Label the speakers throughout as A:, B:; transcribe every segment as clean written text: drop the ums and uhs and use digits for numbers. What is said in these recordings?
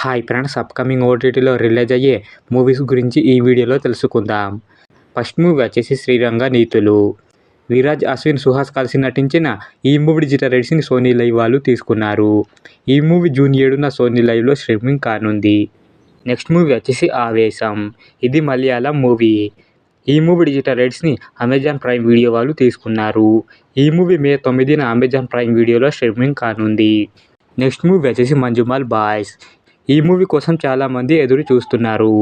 A: Hi friends, upcoming ఓటీటీలో release అయ్యే movies గురించి ఈ వీడియోలో తెలుసుకుందాం. ఫస్ట్ మూవీ వచ్చేసి శ్రీరంగ నీతులు. విరాజ్, అశ్విన్, సుహాస్ కలిసి నటించిన ఈ మూవీ డిజిటల్ రైట్స్ని సోనీ లైవ్ వాళ్ళు తీసుకున్నారు. ఈ మూవీ జూన్ 7న సోనీ లైవ్లో స్ట్రీమింగ్ కానుంది. నెక్స్ట్ మూవీ వచ్చేసి ఆవేశం. ఇది మలయాళం మూవీ. ఈ మూవీ డిజిటల్ రైట్స్ని అమెజాన్ ప్రైమ్ వీడియో వాళ్ళు తీసుకున్నారు. ఈ మూవీ మే 9న అమెజాన్ ప్రైమ్ వీడియోలో స్ట్రీమింగ్ కానుంది. నెక్స్ట్ మూవీ వచ్చేసి మంజుమల్ బాయ్స్. ఈ మూవీ కోసం చాలామంది ఎదురు చూస్తున్నారు.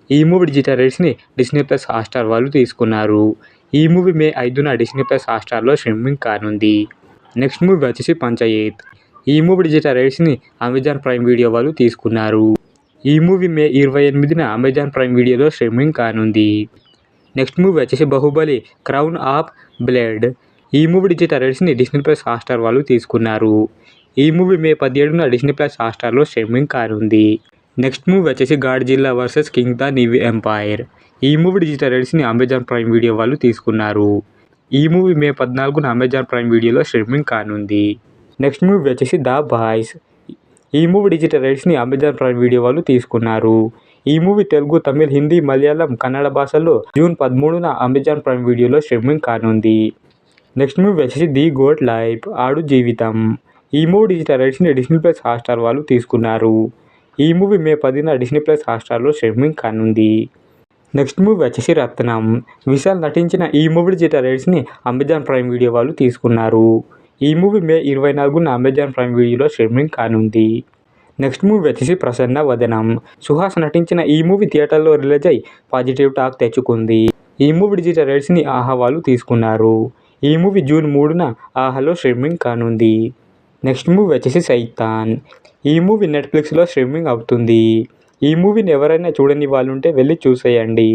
A: ఈ మూవీ డిజిటల్ రైట్స్ని డిస్నీ ప్లస్ హాట్‌స్టార్ వాళ్ళు తీసుకున్నారు. ఈ మూవీ మే 5న డిస్నీ ప్లస్ హాట్‌స్టార్లో స్ట్రీమింగ్ కానుంది. నెక్స్ట్ మూవీ వచ్చేసి పంచాయత్. ఈ మూవీ డిజిటల్ రైట్స్ని అమెజాన్ ప్రైమ్ వీడియో వాళ్ళు తీసుకున్నారు. ఈ మూవీ మే 28న అమెజాన్ ప్రైమ్ వీడియోలో స్ట్రీమింగ్ కానుంది. నెక్స్ట్ మూవీ వచ్చేసి బాహుబలి క్రౌన్ ఆఫ్ బ్లడ్. ఈ మూవీ డిజిటల్ రైట్స్ని డిస్నీ ప్లస్ హాట్‌స్టార్ వాళ్ళు తీసుకున్నారు. ఈ మూవీ మే 17న డిస్నీ ప్లస్ హాట్‌స్టార్లో స్ట్రీమింగ్ కానుంది. నెక్స్ట్ మూవీ వచ్చేసి Godzilla versus king the new empire. ఈ మూవీ డిజిటల్ రైట్స్ని అమెజాన్ ప్రైమ్ వీడియో వాళ్ళు తీసుకున్నారు. ఈ మూవీ మే 14న అమెజాన్ ప్రైమ్ వీడియోలో స్ట్రీమింగ్ కానుంది. నెక్స్ట్ మూవీ వచ్చేసి ద బాయ్స్. ఈ మూవీ డిజిటల్ రైట్స్ని అమెజాన్ ప్రైమ్ వీడియో వాళ్ళు తీసుకున్నారు. ఈ మూవీ తెలుగు, తమిళ్, హిందీ, మలయాళం, కన్నడ భాషల్లో జూన్ 13న అమెజాన్ ప్రైమ్ వీడియోలో స్ట్రీమింగ్ కానుంది. నెక్స్ట్ మూవీ వచ్చేసి the goat life Aadu Jeevitham. ఈ మూవీ డిజిటల్ రైట్స్ని డిస్నీ ప్లస్ హాట్‌స్టార్ వాళ్ళు తీసుకున్నారు. ఈ మూవీ మే 10న డిస్నీ ప్లస్ హాట్‌స్టార్లో స్ట్రీమింగ్ కానుంది. నెక్స్ట్ మూవీ వచ్చేసి రత్నం. విశాల్ నటించిన ఈ మూవీ డిజిటల్ రైట్స్ని అమెజాన్ ప్రైమ్ వీడియో వాళ్ళు తీసుకున్నారు. ఈ మూవీ మే 24న అమెజాన్ ప్రైమ్ వీడియోలో స్ట్రీమింగ్ కానుంది. నెక్స్ట్ మూవీ వచ్చేసి ప్రసన్న వదనం. సుహాస్ నటించిన ఈ మూవీ థియేటర్లో రిలీజ్ అయి పాజిటివ్ టాక్ తెచ్చుకుంది. ఈ మూవీ డిజిటల్ రైట్స్ని ఆహా వాళ్ళు తీసుకున్నారు. ఈ మూవీ జూన్ 3న ఆహాలో స్ట్రీమింగ్ కానుంది. నెక్స్ట్ మూవీ వచ్చేసి సైతాన్. ఈ మూవీ నెట్‌ఫ్లిక్స్‌లో స్ట్రీమింగ్ అవుతుంది. ఈ మూవీని ఎవరైనా చూడని వాళ్ళుంటే వెళ్ళి చూసేయండి.